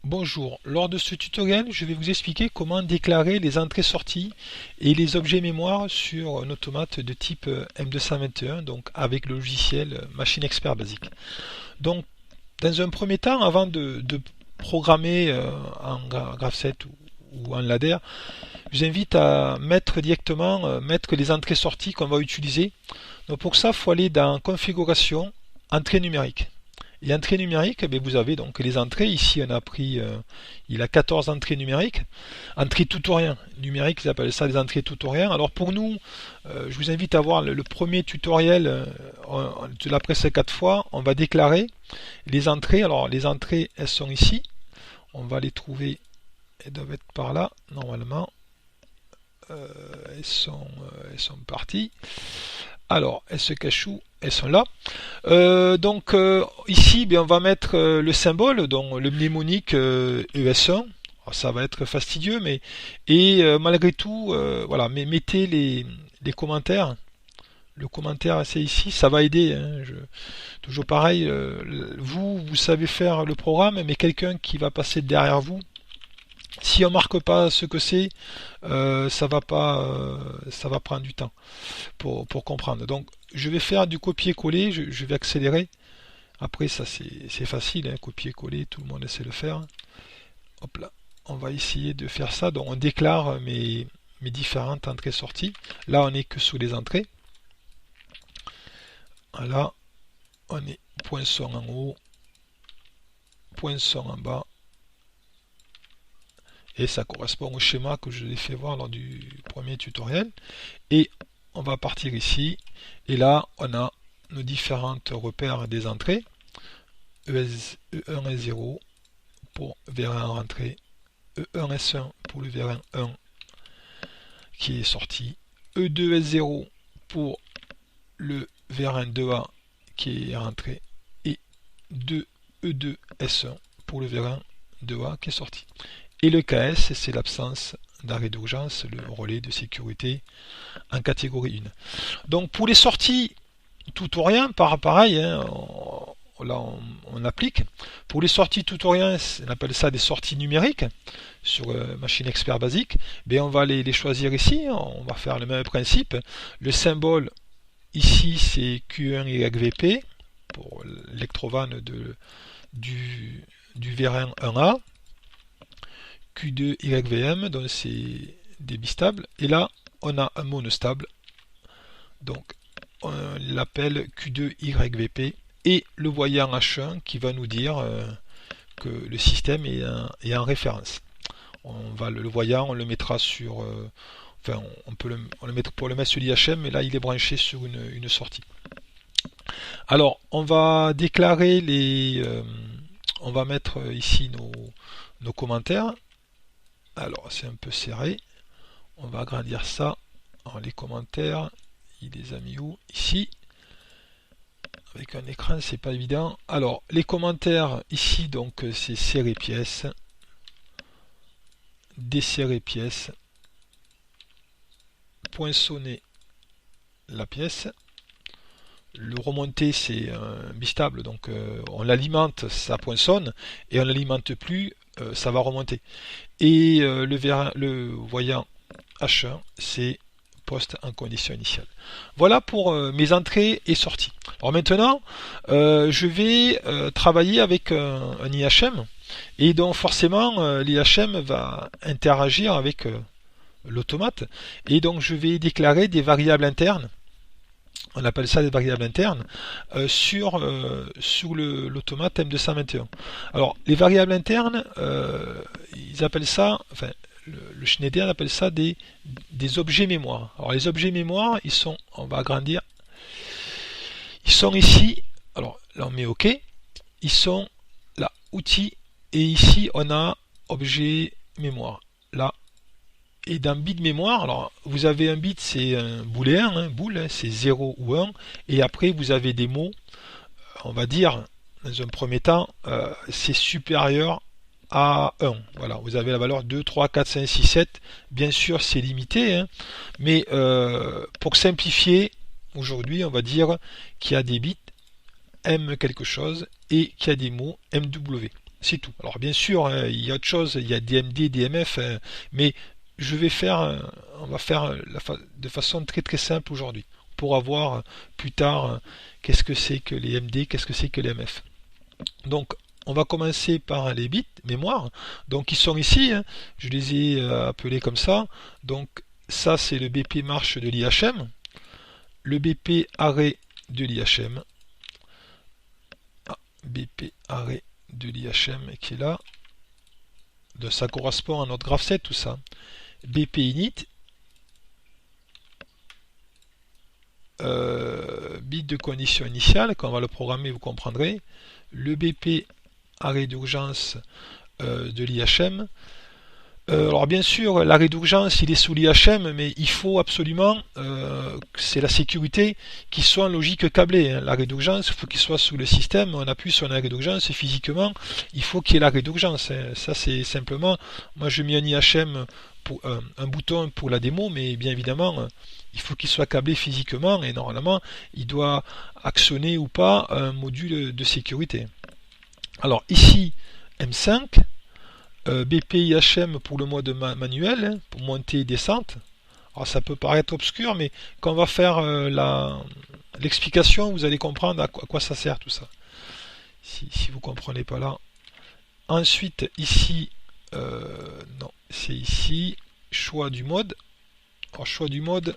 Bonjour, lors de ce tutoriel, je vais vous expliquer comment déclarer les entrées-sorties et les objets mémoire sur un automate de type M221, donc avec le logiciel Machine Expert Basic. Donc, dans un premier temps, avant de programmer en Graph7 ou en ladder, je vous invite à mettre directement mettre les entrées-sorties qu'on va utiliser. Donc pour ça, il faut aller dans Configuration, Entrée numérique. Et entrée numérique, vous avez donc les entrées. Ici, on a pris, il a 14 entrées numériques. Entrées tout ou rien numérique, ils appellent ça des entrées tout ou rien. Alors pour nous, je vous invite à voir le premier tutoriel de la presse 4 fois. On va déclarer les entrées. Alors les entrées, elles sont ici. On va les trouver, elles doivent être par là, normalement. Elles sont parties. Alors, elles se cachent où? Elles sont là. Ici, on va mettre le symbole, donc le mnémonique ES1. Alors, ça va être fastidieux, mais malgré tout, voilà, mais mettez les commentaires. Le commentaire, c'est ici, ça va aider. Hein, toujours pareil, vous savez faire le programme, mais quelqu'un qui va passer derrière vous, si on marque pas ce que c'est, ça va prendre du temps pour comprendre. Donc, je vais faire du copier-coller, je vais accélérer. Après, ça c'est facile, hein, copier-coller, tout le monde sait le faire. Hop là, on va essayer de faire ça. Donc, on déclare mes différentes entrées-sorties. Là, on n'est que sous les entrées. Voilà, on est poinçon en haut, poinçon en bas. Et ça correspond au schéma que je l'ai fait voir lors du premier tutoriel. Et on va partir ici. Et là, on a nos différentes repères des entrées. E1 S0 pour V1 rentrée. E1 S1 pour le V1 1 qui est sorti. E2 S0 pour le V1 2A qui est rentré. Et E2 S1 pour le V1 2A qui est sorti. Et le KS, c'est l'absence d'arrêt d'urgence, le relais de sécurité en catégorie 1. Donc pour les sorties tout ou rien, pareil, hein, on applique. Pour les sorties tout ou rien, on appelle ça des sorties numériques sur Machine Expert Basique. On va les choisir ici, on va faire le même principe. Le symbole ici, c'est Q1YVP pour l'électrovan du V1 1A. Q2YVM, donc c'est des bistables. Et là, on a un monostable. Donc, on l'appelle Q2YVP. Et le voyant H1 qui va nous dire que le système est en référence. Le voyant, on le mettra sur... enfin, on le mettre pour le mettre sur l'IHM, mais là, il est branché sur une sortie. Alors, on va déclarer on va mettre ici nos commentaires. Alors, c'est un peu serré. On va agrandir ça. Alors, les commentaires, il les a mis où? Ici. Avec un écran, c'est pas évident. Alors, les commentaires, ici, donc, c'est serrer pièce. Desserrer pièce. Poinçonner la pièce. Le remonter, c'est un bistable, donc on l'alimente, ça poinçonne, et on l'alimente plus, ça va remonter. Et le voyant H1, c'est poste en condition initiale. Voilà pour mes entrées et sorties. Alors maintenant, je vais travailler avec un IHM, et donc forcément, l'IHM va interagir avec l'automate, et donc je vais déclarer des variables internes. On appelle ça des variables internes sur l'automate M221. Alors, les variables internes, ils appellent ça, enfin, le Schneider appelle ça des objets mémoire. Alors, les objets mémoire, ils sont, on va agrandir, ils sont ici. Alors, là, on met OK. Ils sont là, outils, et ici, on a objet mémoire. Là, et dans bit mémoire, alors vous avez un bit, c'est un booléen, hein, bool, hein, c'est 0 ou 1, et après vous avez des mots, on va dire, dans un premier temps, c'est supérieur à 1. Voilà, vous avez la valeur 2, 3, 4, 5, 6, 7. Bien sûr, c'est limité, hein, mais pour simplifier, aujourd'hui, on va dire qu'il y a des bits M quelque chose et qu'il y a des mots MW. C'est tout. Alors bien sûr, hein, il y a autre chose, il y a DMD, DMF, mais je vais faire, on va faire de façon très très simple aujourd'hui, pour avoir plus tard qu'est-ce que c'est que les MD, qu'est-ce que c'est que les MF. Donc on va commencer par les bits mémoire. Donc ils sont ici, hein, je les ai appelés comme ça. Donc ça c'est le BP marche de l'IHM, le BP arrêt de l'IHM, BP arrêt de l'IHM qui est là. Donc, ça correspond à notre graph set tout ça. BP init, bit de condition initiale, quand on va le programmer vous comprendrez, le BP arrêt d'urgence de l'IHM. Alors bien sûr, l'arrêt d'urgence il est sous l'IHM, mais il faut absolument, c'est la sécurité, qu'il soit en logique câblée. Hein. L'arrêt d'urgence, il faut qu'il soit sous le système, on appuie sur un arrêt d'urgence, et physiquement, il faut qu'il y ait l'arrêt d'urgence. Hein. Ça c'est simplement, moi je mets un IHM, pour, un bouton pour la démo, mais bien évidemment, il faut qu'il soit câblé physiquement, et normalement, il doit actionner ou pas un module de sécurité. Alors ici, M5, BPIHM pour le mode manuel, hein, pour monter et descente. Alors ça peut paraître obscur, mais quand on va faire l'explication, vous allez comprendre à quoi ça sert tout ça. Si vous ne comprenez pas là. Ensuite, ici, non, c'est ici, choix du mode. Alors choix du mode,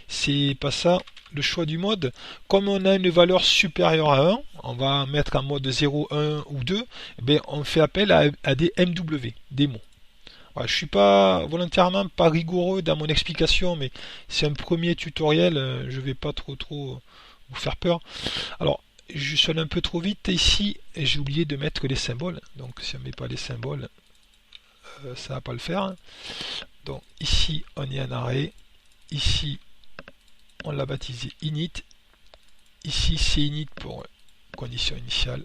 c'est pas ça. Le choix du mode, comme on a une valeur supérieure à 1, on va mettre en mode 0, 1 ou 2, ben on fait appel à des MW, des mots. Voilà, je ne suis pas volontairement pas rigoureux dans mon explication, mais c'est un premier tutoriel, je ne vais pas trop vous faire peur. Alors, je suis allé un peu trop vite ici, et j'ai oublié de mettre les symboles. Donc si on ne met pas les symboles, ça ne va pas le faire. Donc ici, on est en arrêt. Ici, on l'a baptisé init. Ici, c'est init pour condition initiale.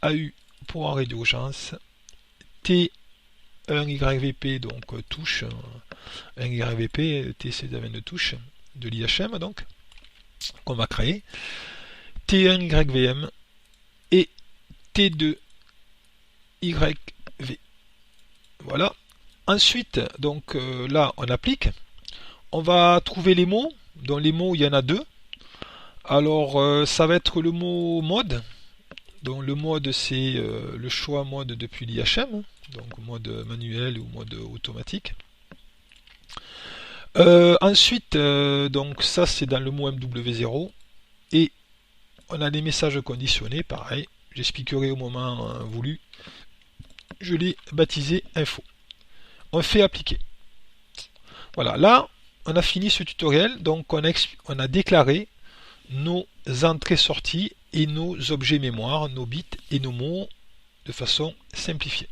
AU pour arrêt d'urgence. T1YVP, donc touche. 1YVP, T c'est domaine de touche de l'IHM, donc, qu'on va créer. T1YVM et T2YV. Voilà. Ensuite, donc là, on applique. On va trouver les mots. Dans les mots, il y en a deux. Alors, ça va être le mot mode. Donc, le mode, c'est le choix mode depuis l'IHM. Donc, mode manuel ou mode automatique. Ensuite, donc ça, c'est dans le mot MW0. Et on a des messages conditionnés, pareil. J'expliquerai au moment voulu. Je l'ai baptisé info. On fait appliquer. Voilà, là, on a fini ce tutoriel. Donc, on a déclaré nos entrées-sorties et nos objets mémoire, nos bits et nos mots de façon simplifiée.